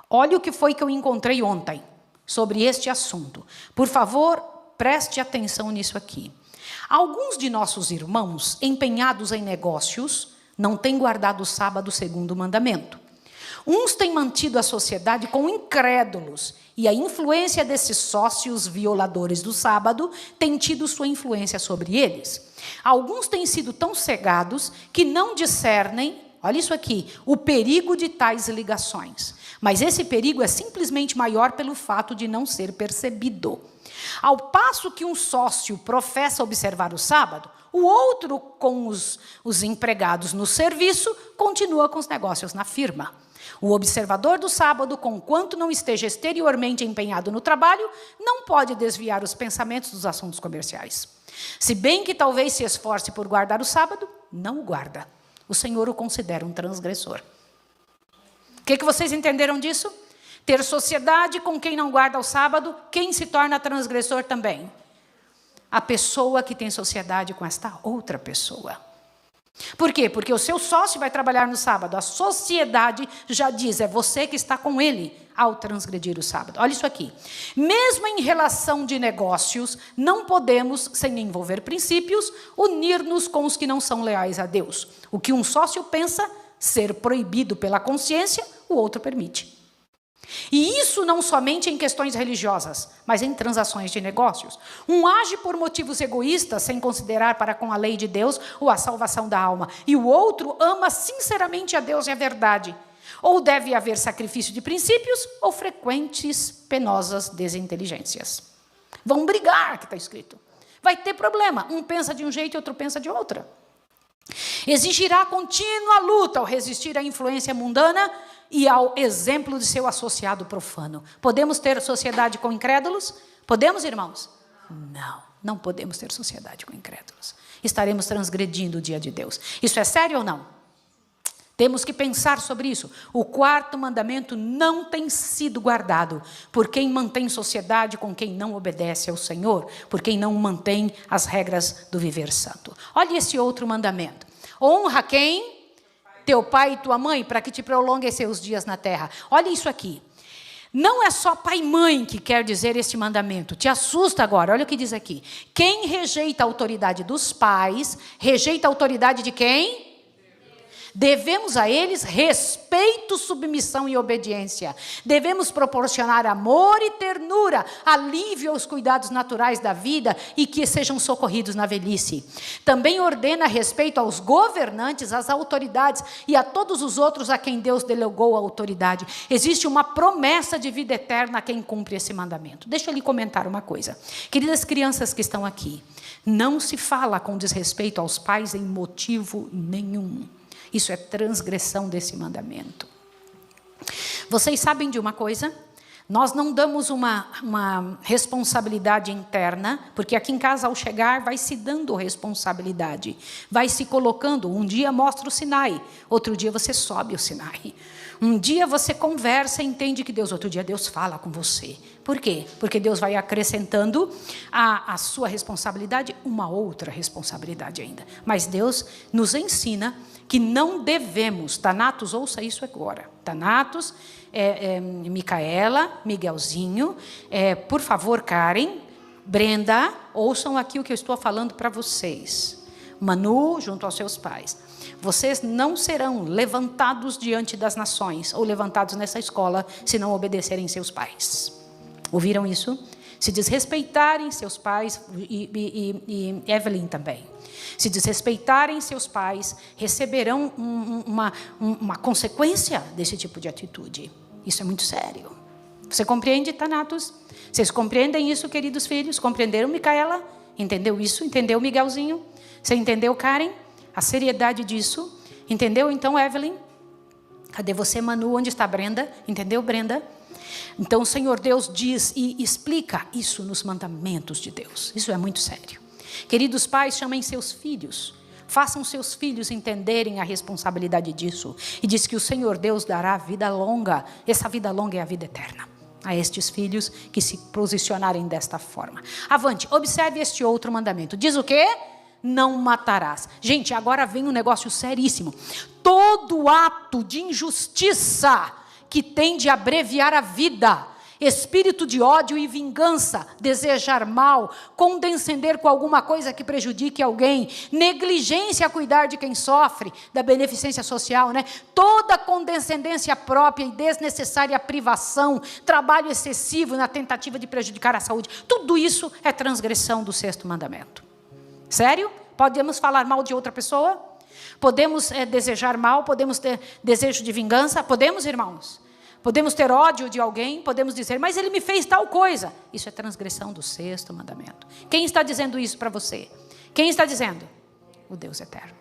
Olha o que foi que eu encontrei ontem sobre este assunto. Por favor, preste atenção nisso aqui. Alguns de nossos irmãos empenhados em negócios não têm guardado o sábado segundo o mandamento. Uns têm mantido a sociedade com incrédulos e a influência desses sócios violadores do sábado tem tido sua influência sobre eles. Alguns têm sido tão cegados que não discernem, olha isso aqui, o perigo de tais ligações. Mas esse perigo é simplesmente maior pelo fato de não ser percebido. Ao passo que um sócio professa observar o sábado, o outro, com os empregados no serviço, continua com os negócios na firma. O observador do sábado, conquanto não esteja exteriormente empenhado no trabalho, não pode desviar os pensamentos dos assuntos comerciais. Se bem que talvez se esforce por guardar o sábado, não o guarda. O Senhor o considera um transgressor. O que vocês entenderam disso? Ter sociedade com quem não guarda o sábado, quem se torna transgressor também? A pessoa que tem sociedade com esta outra pessoa. Por quê? Porque o seu sócio vai trabalhar no sábado. A sociedade já diz, é você que está com ele ao transgredir o sábado. Olha isso aqui. Mesmo em relação de negócios, não podemos, sem envolver princípios, unir-nos com os que não são leais a Deus. O que um sócio pensa ser proibido pela consciência, o outro permite. E isso não somente em questões religiosas, mas em transações de negócios. Um age por motivos egoístas, sem considerar para com a lei de Deus ou a salvação da alma. E o outro ama sinceramente a Deus e a verdade. Ou deve haver sacrifício de princípios, ou frequentes, penosas desinteligências. Vão brigar, que está escrito. Vai ter problema. Um pensa de um jeito e outro pensa de outra. Exigirá contínua luta ao resistir à influência mundana e ao exemplo de seu associado profano. Podemos ter sociedade com incrédulos? Podemos, irmãos? Não, não podemos ter sociedade com incrédulos. Estaremos transgredindo o dia de Deus. Isso é sério ou não? Temos que pensar sobre isso. O quarto mandamento não tem sido guardado por quem mantém sociedade com quem não obedece ao Senhor, por quem não mantém as regras do viver santo. Olha esse outro mandamento. Honra quem? Teu pai e tua mãe, para que te prolongue seus dias na terra. Olha isso aqui. Não é só pai e mãe que quer dizer este mandamento. Te assusta agora, olha o que diz aqui. Quem rejeita a autoridade dos pais, rejeita a autoridade de quem? Devemos a eles respeito, submissão e obediência. Devemos proporcionar amor e ternura, alívio aos cuidados naturais da vida e que sejam socorridos na velhice. Também ordena respeito aos governantes, às autoridades e a todos os outros a quem Deus delegou a autoridade. Existe uma promessa de vida eterna a quem cumpre esse mandamento. Deixa eu lhe comentar uma coisa. Queridas crianças que estão aqui, não se fala com desrespeito aos pais em motivo nenhum. Isso é transgressão desse mandamento. Vocês sabem de uma coisa? Nós não damos uma responsabilidade interna, porque aqui em casa, ao chegar, vai se dando responsabilidade. Vai se colocando. Um dia mostra o Sinai, outro dia você sobe o Sinai. Um dia você conversa e entende que Deus, outro dia Deus fala com você. Por quê? Porque Deus vai acrescentando à sua responsabilidade uma outra responsabilidade ainda. Mas Deus nos ensina que não devemos, Thanatos, ouça isso agora. Thanatos, Micaela, Miguelzinho, por favor, Karen, Brenda, ouçam aqui o que eu estou falando para vocês. Manu, junto aos seus pais. Vocês não serão levantados diante das nações ou levantados nessa escola se não obedecerem seus pais. Ouviram isso? Se desrespeitarem seus pais, e Evelyn também. Se desrespeitarem seus pais, receberão uma consequência desse tipo de atitude. Isso é muito sério. Você compreende, Thanatos? Vocês compreendem isso, queridos filhos? Compreenderam, Micaela? Entendeu isso? Entendeu, Miguelzinho? Você entendeu, Karen? A seriedade disso. Entendeu, então, Evelyn? Cadê você, Manu? Onde está Brenda? Entendeu, Brenda? Então, o Senhor Deus diz e explica isso nos mandamentos de Deus. Isso é muito sério. Queridos pais, chamem seus filhos. Façam seus filhos entenderem a responsabilidade disso. E diz que o Senhor Deus dará vida longa. Essa vida longa é a vida eterna. A estes filhos que se posicionarem desta forma. Avante, observe este outro mandamento. Diz o quê? Não matarás. Gente, agora vem um negócio seríssimo. Todo ato de injustiça que tende a abreviar a vida, espírito de ódio e vingança, desejar mal, condescender com alguma coisa que prejudique alguém, negligência a cuidar de quem sofre, da beneficência social, né? Toda condescendência própria e desnecessária privação, trabalho excessivo na tentativa de prejudicar a saúde, tudo isso é transgressão do 6º mandamento. Sério? Podemos falar mal de outra pessoa? Podemos desejar mal? Podemos ter desejo de vingança? Podemos, irmãos? Podemos ter ódio de alguém? Podemos dizer, mas ele me fez tal coisa. Isso é transgressão do 6º mandamento. Quem está dizendo isso para você? Quem está dizendo? O Deus eterno.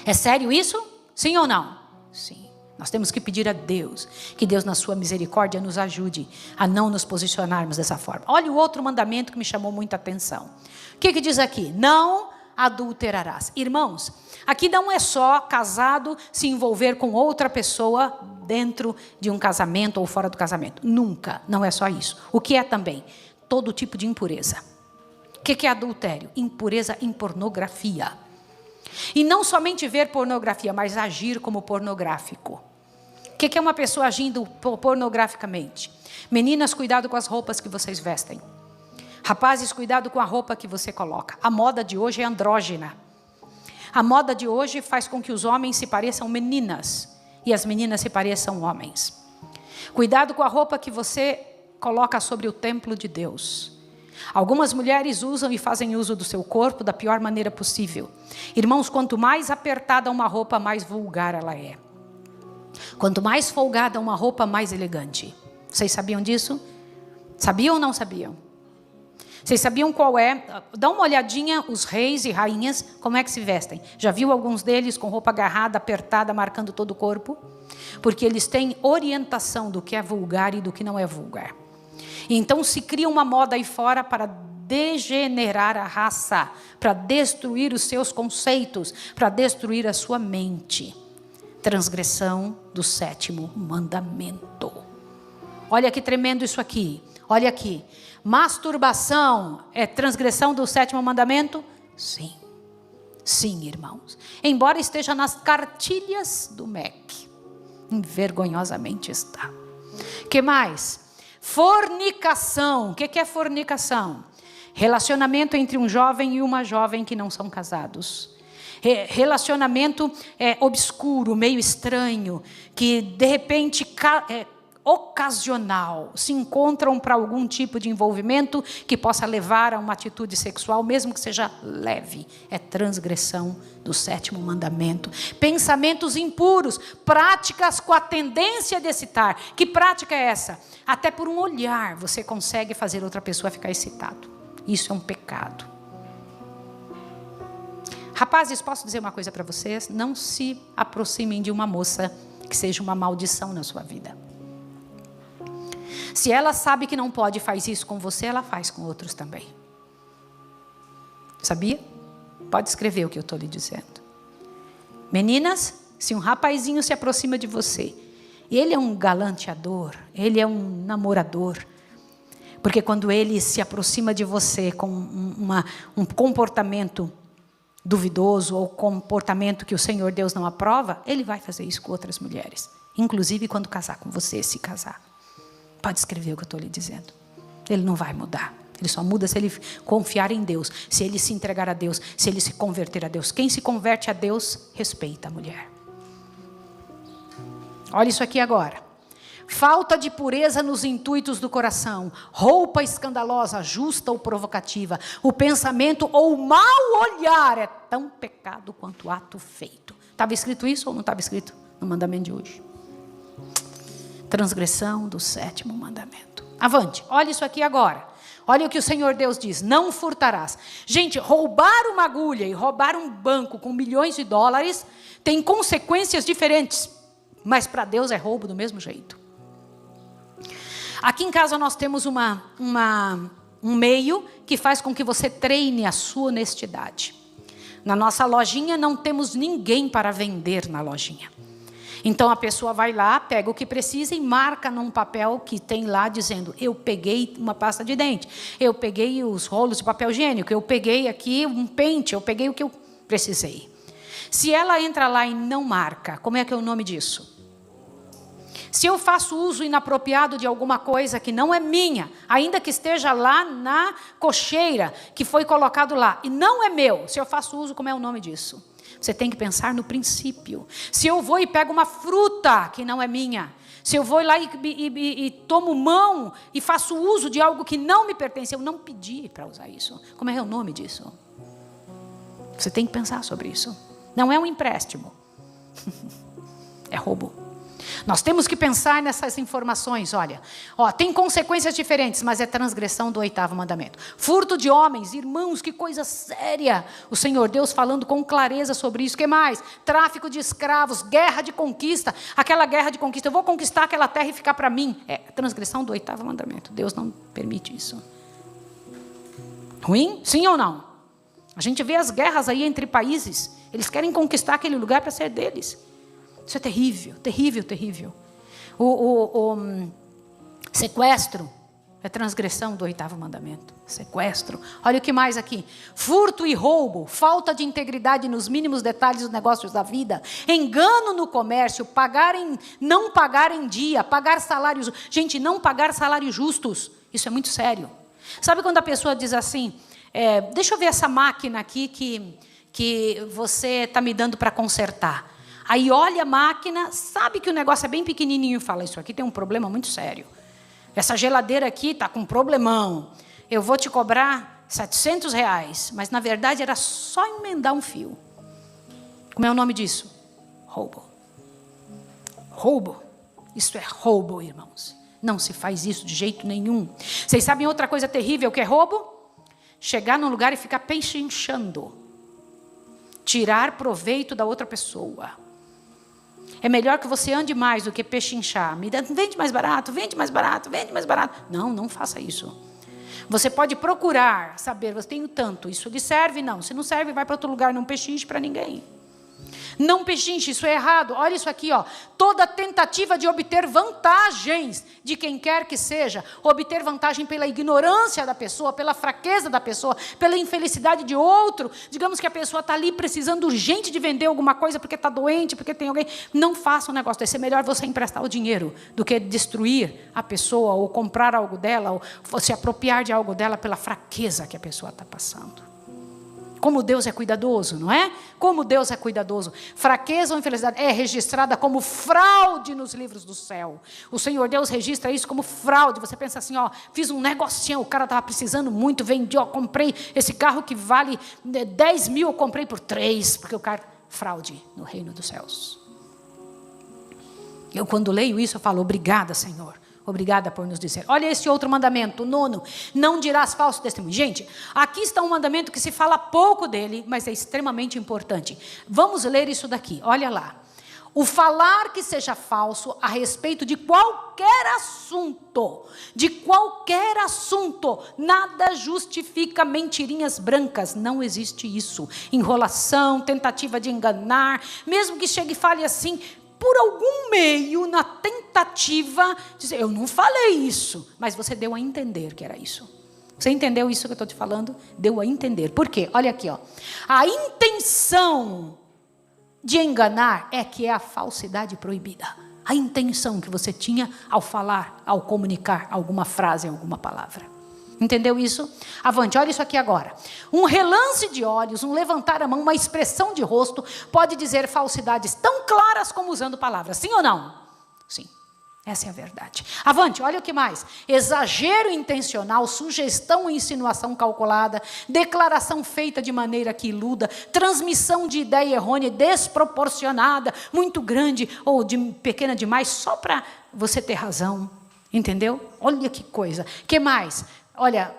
É sério isso? Sim ou não? Sim. Nós temos que pedir a Deus, que Deus na sua misericórdia nos ajude a não nos posicionarmos dessa forma. Olha o outro mandamento que me chamou muita atenção. O que diz aqui? Não adulterarás. Irmãos, aqui não é só casado se envolver com outra pessoa dentro de um casamento ou fora do casamento. Nunca, não é só isso. O que é também? Todo tipo de impureza. O que é adultério? Impureza em pornografia. E não somente ver pornografia, mas agir como pornográfico. O que é uma pessoa agindo pornograficamente? Meninas, cuidado com as roupas que vocês vestem. Rapazes, cuidado com a roupa que você coloca. A moda de hoje é andrógina. A moda de hoje faz com que os homens se pareçam meninas e as meninas se pareçam homens. Cuidado com a roupa que você coloca sobre o templo de Deus. Algumas mulheres usam e fazem uso do seu corpo da pior maneira possível. Irmãos, quanto mais apertada uma roupa, mais vulgar ela é. Quanto mais folgada uma roupa, mais elegante. Vocês sabiam disso? Sabiam ou não sabiam? Vocês sabiam qual é? Dá uma olhadinha, os reis e rainhas, como é que se vestem. Já viu alguns deles com roupa agarrada, apertada, marcando todo o corpo? Porque eles têm orientação do que é vulgar e do que não é vulgar. Então se cria uma moda aí fora para degenerar a raça, para destruir os seus conceitos, para destruir a sua mente. Transgressão do 7º mandamento. Olha que tremendo isso aqui. Olha aqui. Masturbação é transgressão do 7º mandamento? Sim. Sim, irmãos. Embora esteja nas cartilhas do MEC. Envergonhosamente está. O que mais? Fornicação. O que é fornicação? Relacionamento entre um jovem e uma jovem que não são casados. Relacionamento obscuro, meio estranho, que de repente ocasional, se encontram para algum tipo de envolvimento que possa levar a uma atitude sexual, mesmo que seja leve. É transgressão do 7º mandamento. Pensamentos impuros, práticas com a tendência de excitar. Que prática é essa? Até por um olhar você consegue fazer outra pessoa ficar excitado. Isso é um pecado. Rapazes, posso dizer uma coisa para vocês? Não se aproximem de uma moça que seja uma maldição na sua vida. Se ela sabe que não pode e faz isso com você, ela faz com outros também. Sabia? Pode escrever o que eu estou lhe dizendo. Meninas, se um rapazinho se aproxima de você ele é um galanteador, ele é um namorador. Porque quando ele se aproxima de você com um comportamento duvidoso ou comportamento que o Senhor Deus não aprova, ele vai fazer isso com outras mulheres. Inclusive quando casar com você, se casar. Pode escrever o que eu estou lhe dizendo. Ele não vai mudar. Ele só muda se ele confiar em Deus, se ele se entregar a Deus, se ele se converter a Deus. Quem se converte a Deus, respeita a mulher. Olha isso aqui agora. Falta de pureza nos intuitos do coração, roupa escandalosa, justa ou provocativa, o pensamento ou o mau olhar é tão pecado quanto o ato feito. Estava escrito isso ou não estava escrito no mandamento de hoje? Transgressão do 7º mandamento. Avante, olha isso aqui agora. Olha o que o Senhor Deus diz, não furtarás. Gente, roubar uma agulha e roubar um banco com milhões de dólares tem consequências diferentes, mas para Deus é roubo do mesmo jeito. Aqui em casa nós temos um meio que faz com que você treine a sua honestidade. Na nossa lojinha não temos ninguém para vender na lojinha. Então a pessoa vai lá, pega o que precisa e marca num papel que tem lá dizendo: eu peguei uma pasta de dente, eu peguei os rolos de papel higiênico, eu peguei aqui um pente, eu peguei o que eu precisei. Se ela entra lá e não marca, como é que é o nome disso? Se eu faço uso inapropriado de alguma coisa que não é minha, ainda que esteja lá na cocheira, que foi colocado lá, e não é meu, se eu faço uso, como é o nome disso? Você tem que pensar no princípio. Se eu vou e pego uma fruta que não é minha, se eu vou lá e tomo mão e faço uso de algo que não me pertence, eu não pedi para usar isso. Como é o nome disso? Você tem que pensar sobre isso. Não é um empréstimo. É roubo. Nós temos que pensar nessas informações, olha. Tem consequências diferentes, mas é transgressão do 8º mandamento. Furto de homens, irmãos, que coisa séria. O Senhor Deus falando com clareza sobre isso. O que mais? Tráfico de escravos, guerra de conquista. Aquela guerra de conquista, eu vou conquistar aquela terra e ficar para mim. É transgressão do 8º mandamento. Deus não permite isso. Ruim? Sim ou não? A gente vê as guerras aí entre países. Eles querem conquistar aquele lugar para ser deles. Isso é terrível, terrível, terrível. O sequestro é transgressão do 8º mandamento. Sequestro. Olha o que mais aqui. Furto e roubo, falta de integridade nos mínimos detalhes dos negócios da vida, engano no comércio, não pagar em dia, pagar salários. Gente, não pagar salários justos. Isso é muito sério. Sabe quando a pessoa diz assim, deixa eu ver essa máquina aqui que você está me dando para consertar. Aí olha a máquina, sabe que o negócio é bem pequenininho e fala: isso aqui tem um problema muito sério. Essa geladeira aqui está com um problemão. Eu vou te cobrar R$700, mas na verdade era só emendar um fio. Como é o nome disso? Roubo. Roubo. Isso é roubo, irmãos. Não se faz isso de jeito nenhum. Vocês sabem outra coisa terrível que é roubo? Chegar num lugar e ficar pechinchando. Tirar proveito da outra pessoa. É melhor que você ande mais do que pechinchar. Vende mais barato, vende mais barato, vende mais barato. Não, não faça isso. Você pode procurar saber, você tem tanto, isso lhe serve? Não. Se não serve, vai para outro lugar, não pechinche para ninguém. Não pechinche, isso é errado. Olha isso aqui, toda tentativa de obter vantagens de quem quer que seja, obter vantagem pela ignorância da pessoa, pela fraqueza da pessoa, pela infelicidade de outro. Digamos que a pessoa está ali precisando urgente de vender alguma coisa porque está doente, porque tem alguém. Não faça um negócio desse. É melhor você emprestar o dinheiro do que destruir a pessoa ou comprar algo dela ou se apropriar de algo dela pela fraqueza que a pessoa está passando. Como Deus é cuidadoso, não é? Como Deus é cuidadoso. Fraqueza ou infelicidade é registrada como fraude nos livros do céu. O Senhor Deus registra isso como fraude. Você pensa assim, fiz um negocinho, o cara estava precisando muito, vendi, comprei esse carro que vale 10 mil, eu comprei por 3, porque o cara... Fraude no reino dos céus. Eu quando leio isso, eu falo: obrigada, Senhor. Obrigada por nos dizer. Olha esse outro mandamento, o 9. Não dirás falso testemunho. Gente, aqui está um mandamento que se fala pouco dele, mas é extremamente importante. Vamos ler isso daqui. Olha lá. O falar que seja falso a respeito de qualquer assunto, nada justifica mentirinhas brancas. Não existe isso. Enrolação, tentativa de enganar, mesmo que chegue e fale assim: por algum meio, na tentativa de dizer, eu não falei isso, mas você deu a entender que era isso. Você entendeu isso que eu estou te falando? Deu a entender. Por quê? Olha aqui, ó. A intenção de enganar é que é a falsidade proibida. A intenção que você tinha ao falar, ao comunicar alguma frase, alguma palavra. Entendeu isso? Avante, olha isso aqui agora. Um relance de olhos, um levantar a mão, uma expressão de rosto pode dizer falsidades tão claras como usando palavras. Sim ou não? Sim. Essa é a verdade. Avante, olha o que mais. Exagero intencional, sugestão ou insinuação calculada, declaração feita de maneira que iluda, transmissão de ideia errônea, desproporcionada, muito grande ou pequena demais, só para você ter razão. Entendeu? Olha que coisa. Que mais? Olha,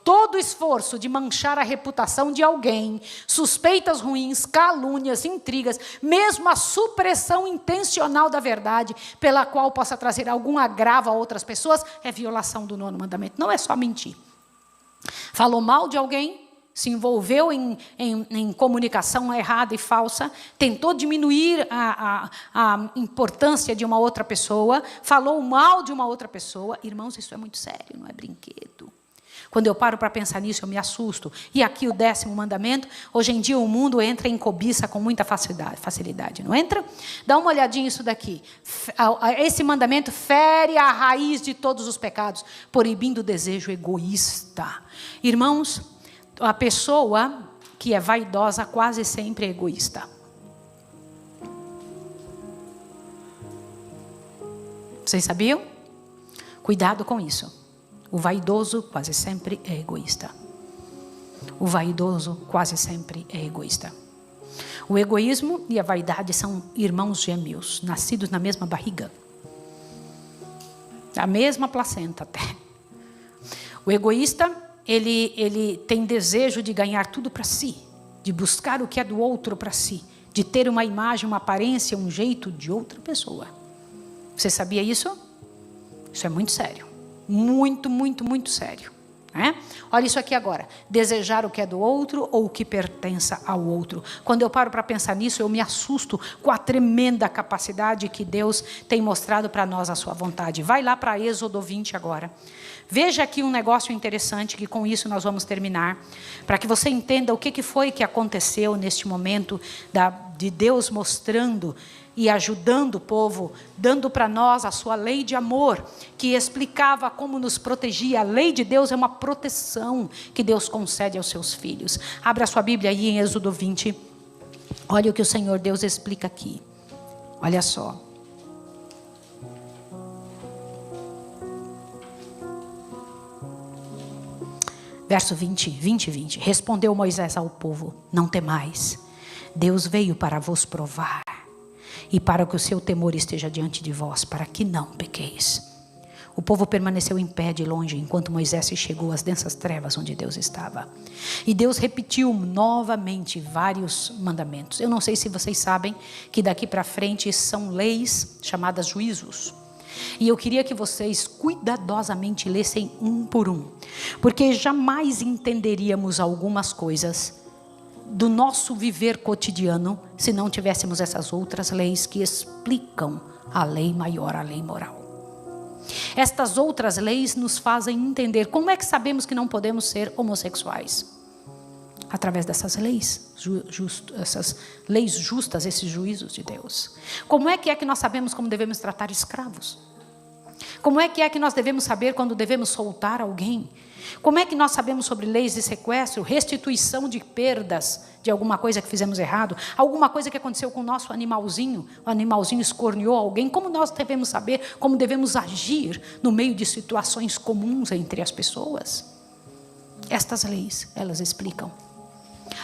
todo esforço de manchar a reputação de alguém, suspeitas ruins, calúnias, intrigas, mesmo a supressão intencional da verdade, pela qual possa trazer algum agravo a outras pessoas, é violação do 9º mandamento. Não é só mentir. Falou mal de alguém, se envolveu em comunicação errada e falsa, tentou diminuir a importância de uma outra pessoa, falou mal de uma outra pessoa. Irmãos, isso é muito sério, não é brinquedo. Quando eu paro para pensar nisso, eu me assusto. E aqui o 10º mandamento, hoje em dia o mundo entra em cobiça com muita facilidade, não entra? Dá uma olhadinha isso daqui. Esse mandamento fere a raiz de todos os pecados, proibindo o desejo egoísta. Irmãos, a pessoa que é vaidosa quase sempre é egoísta. Vocês sabiam? Cuidado com isso. O vaidoso quase sempre é egoísta. O vaidoso quase sempre é egoísta. O egoísmo e a vaidade são irmãos gêmeos, nascidos na mesma barriga. A mesma placenta até. O egoísta, ele tem desejo de ganhar tudo para si, de buscar o que é do outro para si, de ter uma imagem, uma aparência, um jeito de outra pessoa. Você sabia isso? Isso é muito sério. Muito, muito, muito sério. Né? Olha isso aqui agora. Desejar o que é do outro ou o que pertença ao outro. Quando eu paro para pensar nisso, eu me assusto com a tremenda capacidade que Deus tem mostrado para nós a sua vontade. Vai lá para Êxodo 20 agora. Veja aqui um negócio interessante, que com isso nós vamos terminar, para que você entenda o que foi que aconteceu neste momento de Deus mostrando e ajudando o povo, dando para nós a sua lei de amor, que explicava como nos protegia. A lei de Deus é uma proteção que Deus concede aos seus filhos. Abra a sua Bíblia aí em Êxodo 20. Olha o que o Senhor Deus explica aqui. Olha só. Verso 20. Respondeu Moisés ao povo: não temais, Deus veio para vos provar, e para que o seu temor esteja diante de vós, para que não pequeis. O povo permaneceu em pé de longe, enquanto Moisés se chegou às densas trevas onde Deus estava. E Deus repetiu novamente vários mandamentos. Eu não sei se vocês sabem que daqui para frente são leis chamadas juízos. E eu queria que vocês cuidadosamente lessem um por um, porque jamais entenderíamos algumas coisas do nosso viver cotidiano se não tivéssemos essas outras leis que explicam a lei maior, a lei moral. Estas outras leis nos fazem entender como é que sabemos que não podemos ser homossexuais. Através dessas leis, essas leis justas, esses juízos de Deus. Como é que nós sabemos como devemos tratar escravos? Como é que nós devemos saber quando devemos soltar alguém? Como é que nós sabemos sobre leis de sequestro, restituição de perdas de alguma coisa que fizemos errado, alguma coisa que aconteceu com o nosso animalzinho, o animalzinho escorneou alguém? Como nós devemos saber como devemos agir no meio de situações comuns entre as pessoas? Estas leis, elas explicam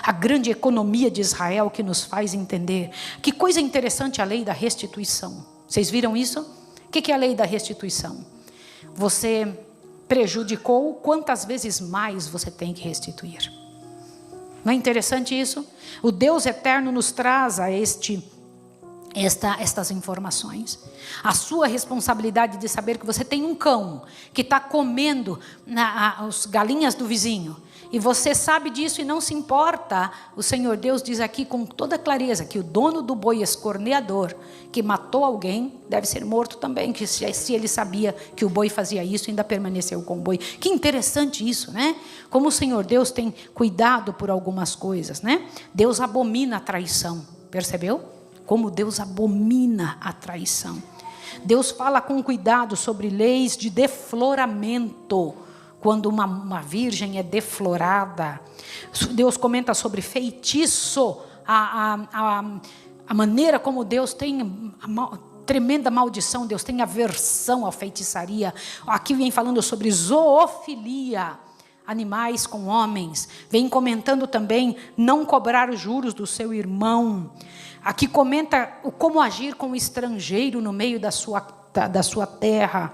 a grande economia de Israel, que nos faz entender. Que coisa interessante a lei da restituição. Vocês viram isso? O que é a lei da restituição? Você prejudicou, quantas vezes mais você tem que restituir? Não é interessante isso? O Deus eterno nos traz a estas informações. A sua responsabilidade de saber que você tem um cão que está comendo as galinhas do vizinho. E você sabe disso e não se importa. O Senhor Deus diz aqui com toda clareza que o dono do boi escorneador, que matou alguém, deve ser morto também. Que se ele sabia que o boi fazia isso, ainda permaneceu com o boi. Que interessante isso, né? Como o Senhor Deus tem cuidado por algumas coisas, né? Deus abomina a traição, percebeu? Como Deus abomina a traição. Deus fala com cuidado sobre leis de defloramento. Quando uma virgem é deflorada. Deus comenta sobre feitiço. A maneira como Deus tem tremenda maldição. Deus tem aversão à feitiçaria. Aqui vem falando sobre zoofilia. Animais com homens. Vem comentando também não cobrar os juros do seu irmão. Aqui comenta como agir com o estrangeiro no meio da sua terra,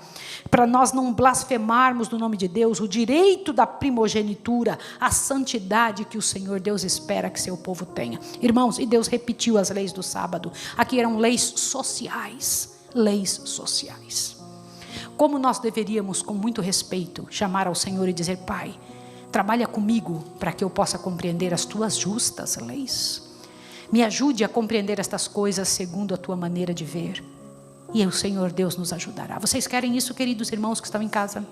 para nós não blasfemarmos no nome de Deus, o direito da primogenitura, a santidade que o Senhor Deus espera que seu povo tenha. Irmãos, e Deus repetiu as leis do sábado. Aqui eram leis sociais. Leis sociais. Como nós deveríamos, com muito respeito, chamar ao Senhor e dizer: Pai, trabalha comigo para que eu possa compreender as tuas justas leis. Me ajude a compreender estas coisas segundo a tua maneira de ver. E o Senhor Deus nos ajudará. Vocês querem isso, queridos irmãos que estão em casa?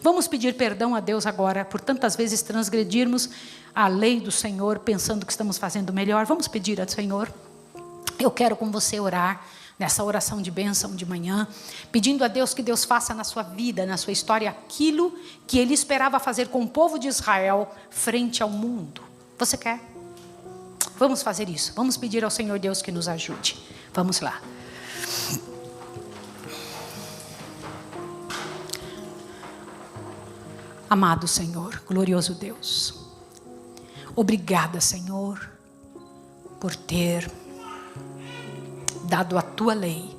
Vamos pedir perdão a Deus agora por tantas vezes transgredirmos a lei do Senhor, pensando que estamos fazendo melhor. Vamos pedir ao Senhor. Eu quero com você orar nessa oração de bênção de manhã, pedindo a Deus que Deus faça na sua vida, na sua história, aquilo que Ele esperava fazer com o povo de Israel frente ao mundo. Você quer? Vamos fazer isso. Vamos pedir ao Senhor Deus que nos ajude. Vamos lá. Amado Senhor, glorioso Deus, obrigada, Senhor, por ter dado a tua lei,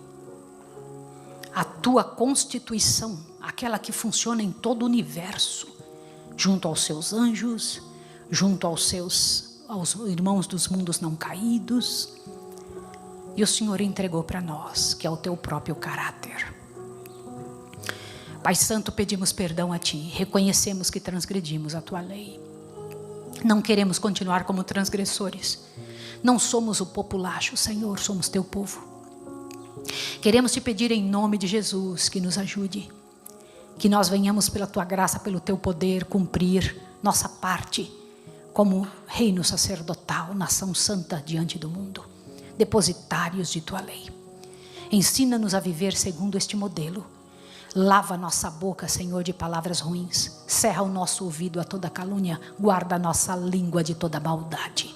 a tua constituição, aquela que funciona em todo o universo, junto aos seus anjos, junto aos irmãos dos mundos não caídos, e o Senhor entregou para nós, que é o teu próprio caráter. Pai Santo, pedimos perdão a Ti, reconhecemos que transgredimos a Tua lei. Não queremos continuar como transgressores. Não somos o populacho, Senhor, somos Teu povo. Queremos Te pedir em nome de Jesus que nos ajude, que nós venhamos pela Tua graça, pelo Teu poder, cumprir nossa parte como reino sacerdotal, nação santa diante do mundo, depositários de Tua lei. Ensina-nos a viver segundo este modelo. Lava nossa boca, Senhor, de palavras ruins. Cerra o nosso ouvido a toda calúnia. Guarda a nossa língua de toda maldade.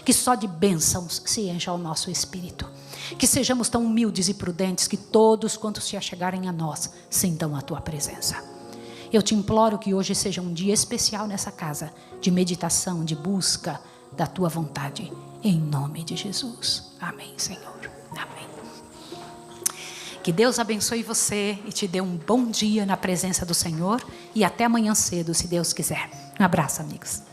Que só de bênçãos se encha o nosso espírito. Que sejamos tão humildes e prudentes que todos quantos se achegarem a nós sintam a Tua presença. Eu te imploro que hoje seja um dia especial nessa casa, de meditação, de busca da Tua vontade. Em nome de Jesus. Amém, Senhor. Amém. Que Deus abençoe você e te dê um bom dia na presença do Senhor. E até amanhã cedo, se Deus quiser. Um abraço, amigos.